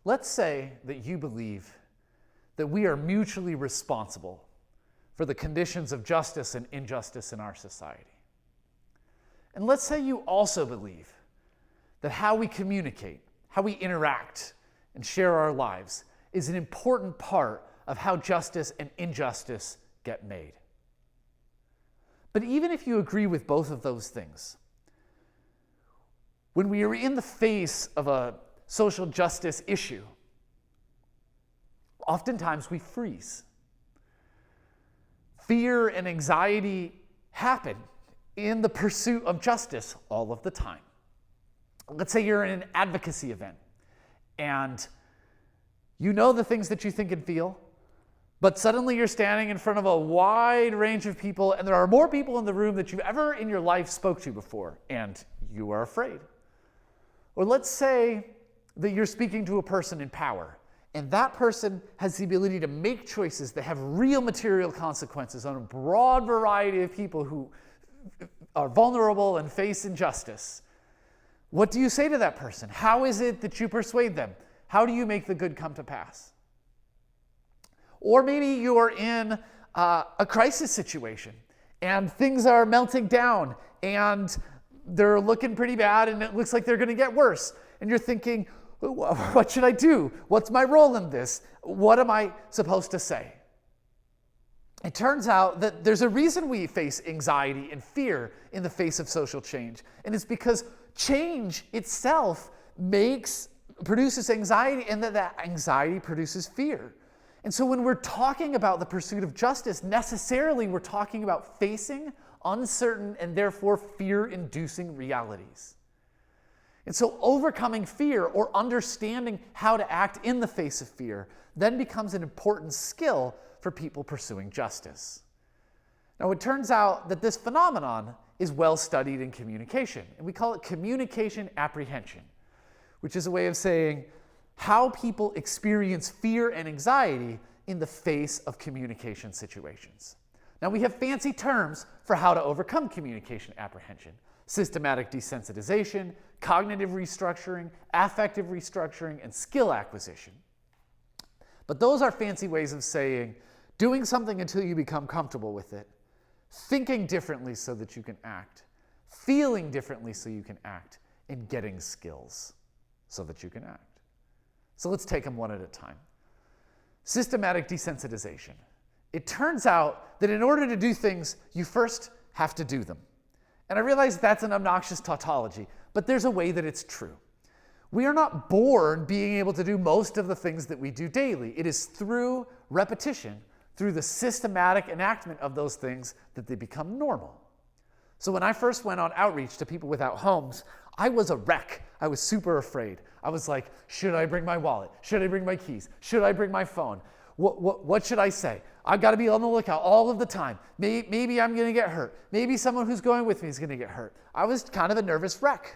Let's say that you believe that we are mutually responsible for the conditions of justice and injustice in our society. And let's say you also believe that how we communicate, how we interact and share our lives is an important part of how justice and injustice get made. But even if you agree with both of those things, when we are in the face of a social justice issue, oftentimes we freeze. Fear and anxiety happen in the pursuit of justice all of the time. Let's say you're in an advocacy event and you know the things that you think and feel, but suddenly you're standing in front of a wide range of people and there are more people in the room that you've ever in your life spoke to before, and you are afraid. Or let's say that you're speaking to a person in power, and that person has the ability to make choices that have real material consequences on a broad variety of people who are vulnerable and face injustice. What do you say to that person? How is it that you persuade them? How do you make the good come to pass? Or maybe you are in a crisis situation and things are melting down and they're looking pretty bad and it looks like they're going to get worse. And you're thinking, what should I do? What's my role in this? What am I supposed to say? It turns out that there's a reason we face anxiety and fear in the face of social change. And it's because change itself produces anxiety, and that anxiety produces fear. And so when we're talking about the pursuit of justice, necessarily we're talking about facing uncertain and therefore fear-inducing realities. And so overcoming fear or understanding how to act in the face of fear then becomes an important skill for people pursuing justice. Now, it turns out that this phenomenon is well studied in communication, and we call it communication apprehension, which is a way of saying how people experience fear and anxiety in the face of communication situations. Now, we have fancy terms for how to overcome communication apprehension: systematic desensitization, cognitive restructuring, affective restructuring, and skill acquisition. But those are fancy ways of saying doing something until you become comfortable with it, thinking differently so that you can act, feeling differently so you can act, and getting skills so that you can act. So let's take them one at a time. Systematic desensitization. It turns out that in order to do things, you first have to do them. And I realize that's an obnoxious tautology, but there's a way that it's true. We are not born being able to do most of the things that we do daily. It is through repetition, through the systematic enactment of those things, that they become normal. So when I first went on outreach to people without homes, I was a wreck. I was super afraid. I was like, should I bring my wallet? Should I bring my keys? Should I bring my phone? What should I say? I've got to be on the lookout all of the time. Maybe I'm going to get hurt. Maybe someone who's going with me is going to get hurt. I was kind of a nervous wreck.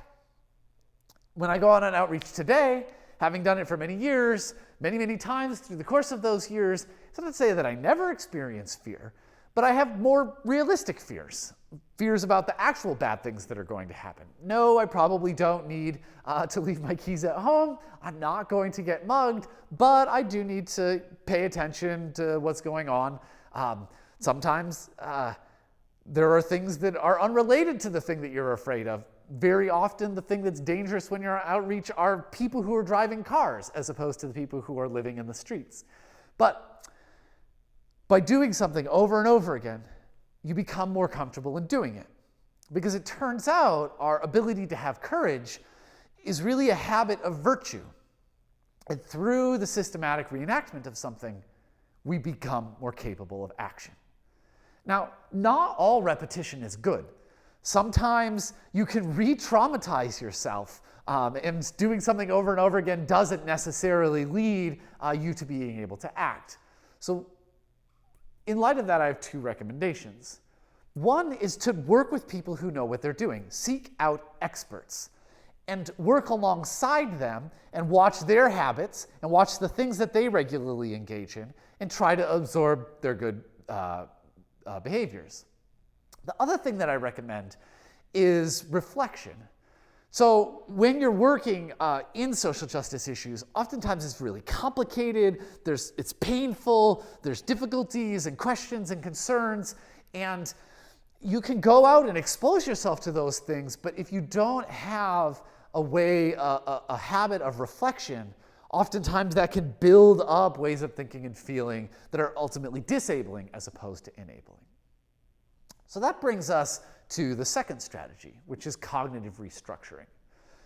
When I go on an outreach today, having done it for many years, many times through the course of those years, it's not to say that I never experience fear, but I have more realistic fears. Fears about the actual bad things that are going to happen. No, I probably don't need to leave my keys at home. I'm not going to get mugged, but I do need to pay attention to what's going on. Sometimes there are things that are unrelated to the thing that you're afraid of. Very often the thing that's dangerous when you're on outreach are people who are driving cars as opposed to the people who are living in the streets. But by doing something over and over again, you become more comfortable in doing it. Because it turns out our ability to have courage is really a habit of virtue. And through the systematic reenactment of something, we become more capable of action. Now, not all repetition is good. Sometimes you can re-traumatize yourself, and doing something over and over again doesn't necessarily lead you to being able to act. So in light of that, I have two recommendations. One is to work with people who know what they're doing. Seek out experts and work alongside them and watch their habits and watch the things that they regularly engage in and try to absorb their good behaviors. The other thing that I recommend is reflection. So when you're working in social justice issues, oftentimes it's really complicated, it's painful, there's difficulties and questions and concerns, and you can go out and expose yourself to those things, but if you don't have a habit of reflection, oftentimes that can build up ways of thinking and feeling that are ultimately disabling as opposed to enabling. So that brings us to the second strategy, which is cognitive restructuring.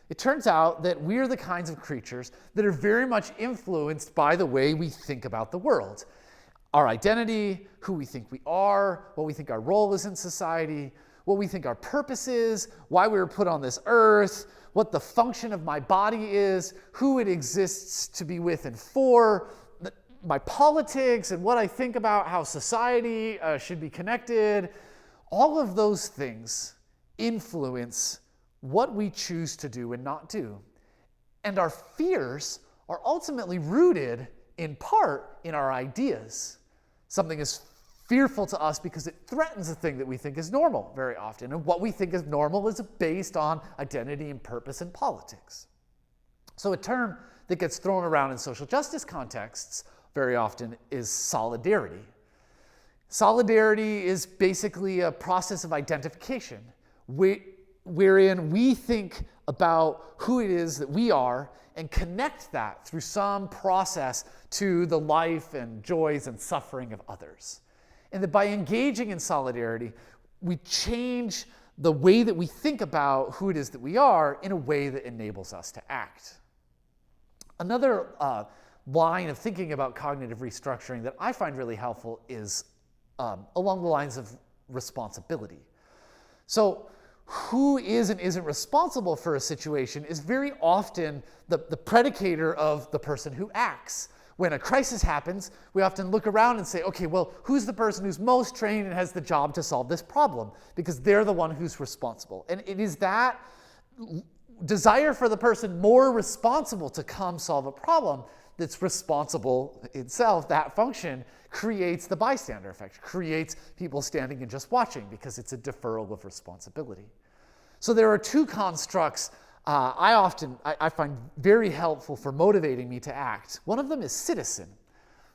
It turns out that we're the kinds of creatures that are very much influenced by the way we think about the world. Our identity, who we think we are, what we think our role is in society, what we think our purpose is, why we were put on this earth, what the function of my body is, who it exists to be with and for, my politics and what I think about how society should be connected. All of those things influence what we choose to do and not do. And our fears are ultimately rooted in part in our ideas. Something is fearful to us because it threatens a thing that we think is normal very often. And what we think is normal is based on identity and purpose and politics. So a term that gets thrown around in social justice contexts very often is solidarity. Solidarity is basically a process of identification wherein we think about who it is that we are and connect that through some process to the life and joys and suffering of others. And that by engaging in solidarity, we change the way that we think about who it is that we are in a way that enables us to act. Another line of thinking about cognitive restructuring that I find really helpful is along the lines of responsibility. So who is and isn't responsible for a situation is very often the predicator of the person who acts. When a crisis happens, we often look around and say, okay, well, who's the person who's most trained and has the job to solve this problem? Because they're the one who's responsible. And it is that desire for the person more responsible to come solve a problem that's responsible itself. That function creates the bystander effect, creates people standing and just watching because it's a deferral of responsibility. So there are two constructs I find very helpful for motivating me to act. One of them is citizen.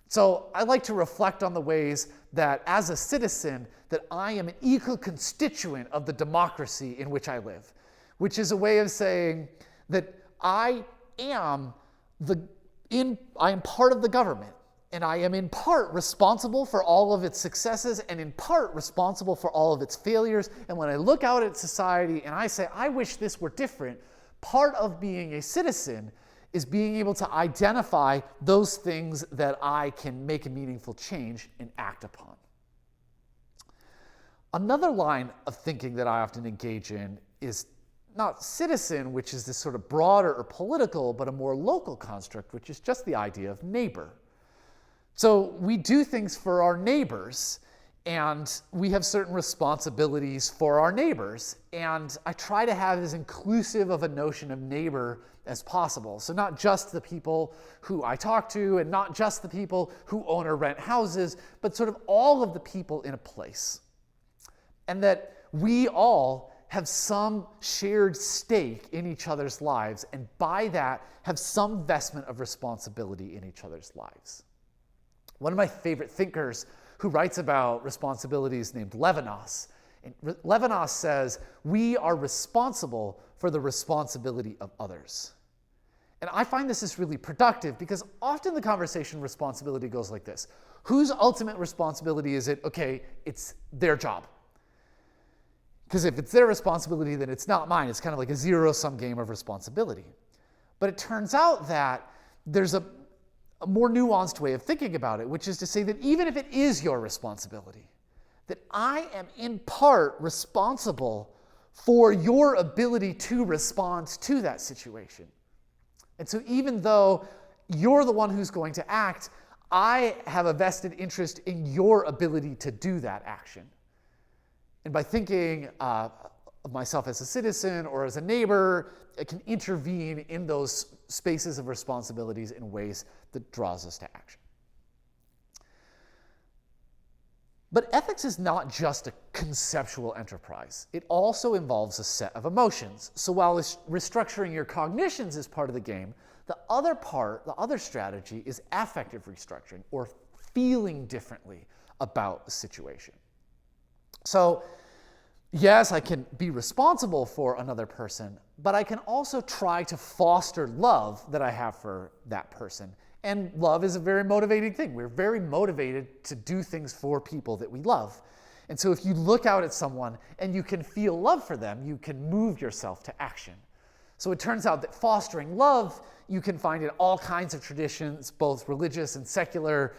So I like to reflect on the ways that as a citizen that I am an equal constituent of the democracy in which I live, which is a way of saying that I am part of the government, and I am in part responsible for all of its successes and in part responsible for all of its failures. And when I look out at society and I say, I wish this were different, part of being a citizen is being able to identify those things that I can make a meaningful change and act upon. Another line of thinking that I often engage in is not citizen, which is this sort of broader or political, but a more local construct, which is just the idea of neighbor. So we do things for our neighbors, and we have certain responsibilities for our neighbors. And I try to have as inclusive of a notion of neighbor as possible. So not just the people who I talk to, and not just the people who own or rent houses, but sort of all of the people in a place. And that we all have some shared stake in each other's lives, and by that have some vestment of responsibility in each other's lives. One of my favorite thinkers who writes about responsibility is named Levinas. And Levinas says, we are responsible for the responsibility of others. And I find this is really productive because often the conversation responsibility goes like this. Whose ultimate responsibility is it? Okay, it's their job. Because if it's their responsibility, then it's not mine. It's kind of like a zero-sum game of responsibility. But it turns out that there's a more nuanced way of thinking about it, which is to say that even if it is your responsibility, that I am in part responsible for your ability to respond to that situation. And so even though you're the one who's going to act, I have a vested interest in your ability to do that action. And by thinking of myself as a citizen or as a neighbor, I can intervene in those spaces of responsibilities in ways that draws us to action. But ethics is not just a conceptual enterprise. It also involves a set of emotions. So while restructuring your cognitions is part of the game, the other strategy is affective restructuring, or feeling differently about a situation. So yes, I can be responsible for another person, but I can also try to foster love that I have for that person. And love is a very motivating thing. We're very motivated to do things for people that we love. And so if you look out at someone and you can feel love for them, you can move yourself to action. So it turns out that fostering love, you can find in all kinds of traditions, both religious and secular.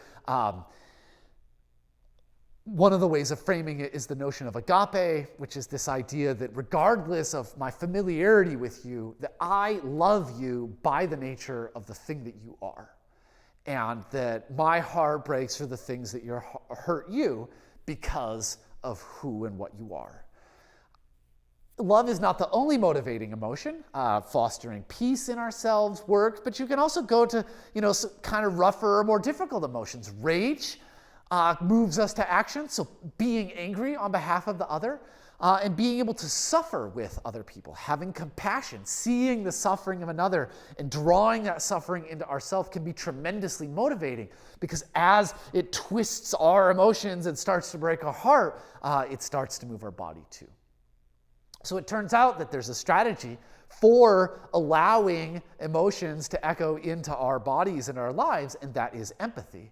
One of the ways of framing it is the notion of agape, which is this idea that regardless of my familiarity with you, that I love you by the nature of the thing that you are. And that my heart breaks for the things that hurt you because of who and what you are. Love is not the only motivating emotion. Fostering peace in ourselves works, but you can also go to, some kind of rougher or more difficult emotions. Rage moves us to action, so being angry on behalf of the other, and being able to suffer with other people, having compassion, seeing the suffering of another, and drawing that suffering into ourselves can be tremendously motivating, because as it twists our emotions and starts to break our heart, it starts to move our body too. So it turns out that there's a strategy for allowing emotions to echo into our bodies and our lives, and that is empathy.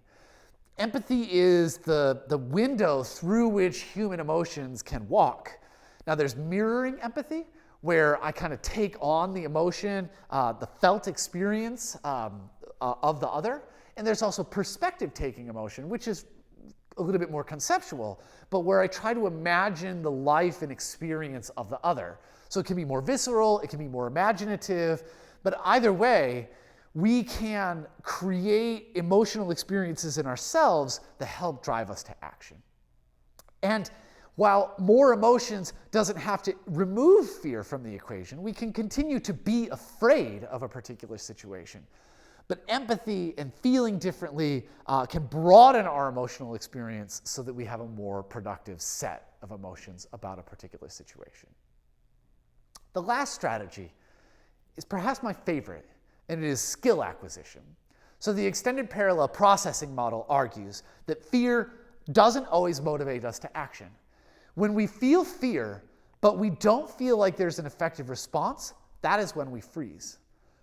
Empathy is the window through which human emotions can walk. Now there's mirroring empathy, where I kind of take on the emotion, the felt experience of the other. And there's also perspective-taking emotion, which is a little bit more conceptual, but where I try to imagine the life and experience of the other. So it can be more visceral, it can be more imaginative, but either way, we can create emotional experiences in ourselves that help drive us to action. And while more emotions doesn't have to remove fear from the equation, we can continue to be afraid of a particular situation. But empathy and feeling differently can broaden our emotional experience so that we have a more productive set of emotions about a particular situation. The last strategy is perhaps my favorite, and it is skill acquisition. So the extended parallel processing model argues that fear doesn't always motivate us to action. When we feel fear, but we don't feel like there's an effective response, that is when we freeze.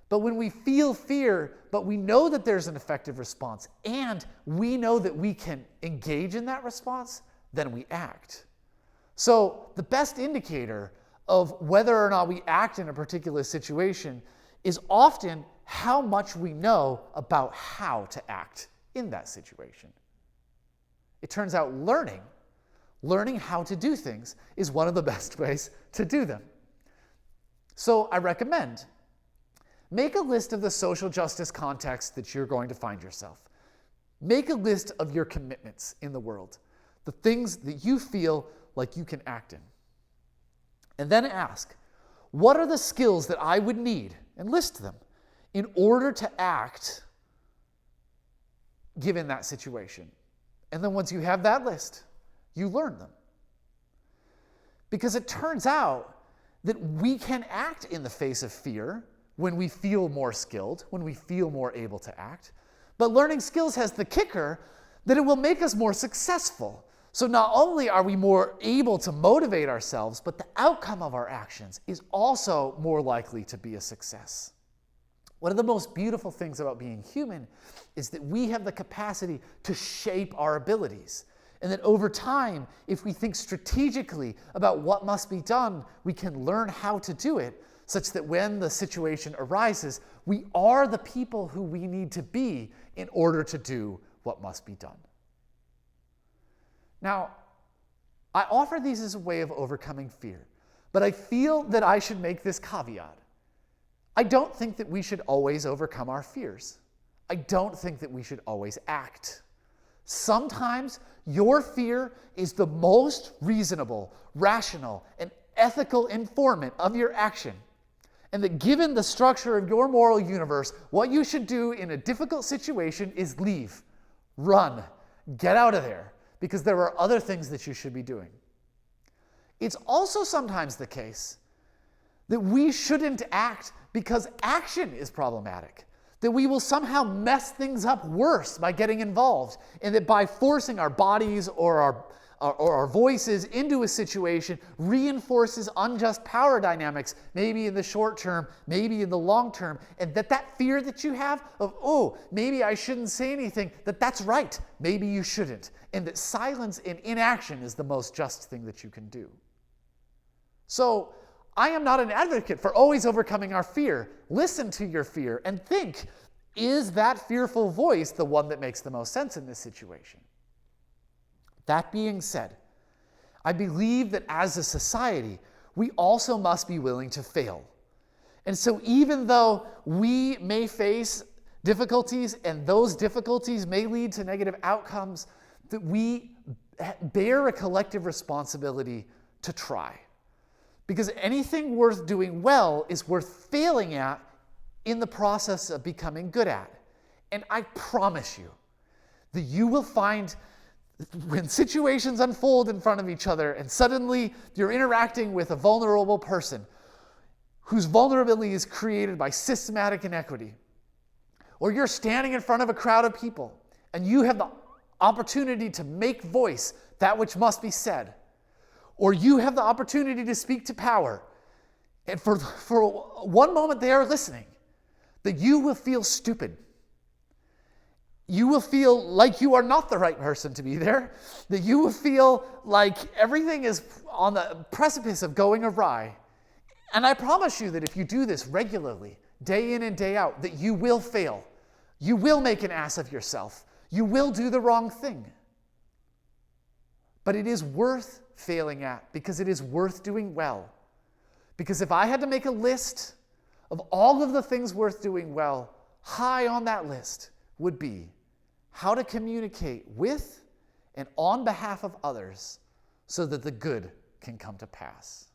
But when we feel fear, but we know that there's an effective response, and we know that we can engage in that response, then we act. So the best indicator of whether or not we act in a particular situation is often how much we know about how to act in that situation. It turns out learning how to do things is one of the best ways to do them. So I recommend, make a list of the social justice context that you're going to find yourself. Make a list of your commitments in the world, the things that you feel like you can act in. And then ask, what are the skills that I would need, and list them, in order to act given that situation. And then once you have that list, you learn them. Because it turns out that we can act in the face of fear when we feel more skilled, when we feel more able to act. But learning skills has the kicker that it will make us more successful. So not only are we more able to motivate ourselves, but the outcome of our actions is also more likely to be a success. One of the most beautiful things about being human is that we have the capacity to shape our abilities. And that over time, if we think strategically about what must be done, we can learn how to do it, such that when the situation arises, we are the people who we need to be in order to do what must be done. Now, I offer these as a way of overcoming fear, but I feel that I should make this caveat. I don't think that we should always overcome our fears. I don't think that we should always act. Sometimes your fear is the most reasonable, rational, and ethical informant of your action. And that given the structure of your moral universe, what you should do in a difficult situation is leave, run, get out of there. because there are other things that you should be doing. It's also sometimes the case that we shouldn't act because action is problematic, that we will somehow mess things up worse by getting involved, and that by forcing our bodies or our voices into a situation reinforces unjust power dynamics, maybe in the short term, maybe in the long term, and that fear that you have of, oh, maybe I shouldn't say anything, that's right, maybe you shouldn't, and that silence and inaction is the most just thing that you can do. So, I am not an advocate for always overcoming our fear. Listen to your fear and think, is that fearful voice the one that makes the most sense in this situation? That being said, I believe that as a society, we also must be willing to fail. And so even though we may face difficulties and those difficulties may lead to negative outcomes, that we bear a collective responsibility to try. Because anything worth doing well is worth failing at in the process of becoming good at. And I promise you that you will find when situations unfold in front of each other and suddenly you're interacting with a vulnerable person whose vulnerability is created by systematic inequity, or you're standing in front of a crowd of people and you have the opportunity to make voice that which must be said, or you have the opportunity to speak to power, and for one moment they are listening, that you will feel stupid. You will feel like you are not the right person to be there, that you will feel like everything is on the precipice of going awry. And I promise you that if you do this regularly, day in and day out, that you will fail. You will make an ass of yourself. You will do the wrong thing. But it is worth failing at because it is worth doing well. Because if I had to make a list of all of the things worth doing well, high on that list would be how to communicate with and on behalf of others so that the good can come to pass.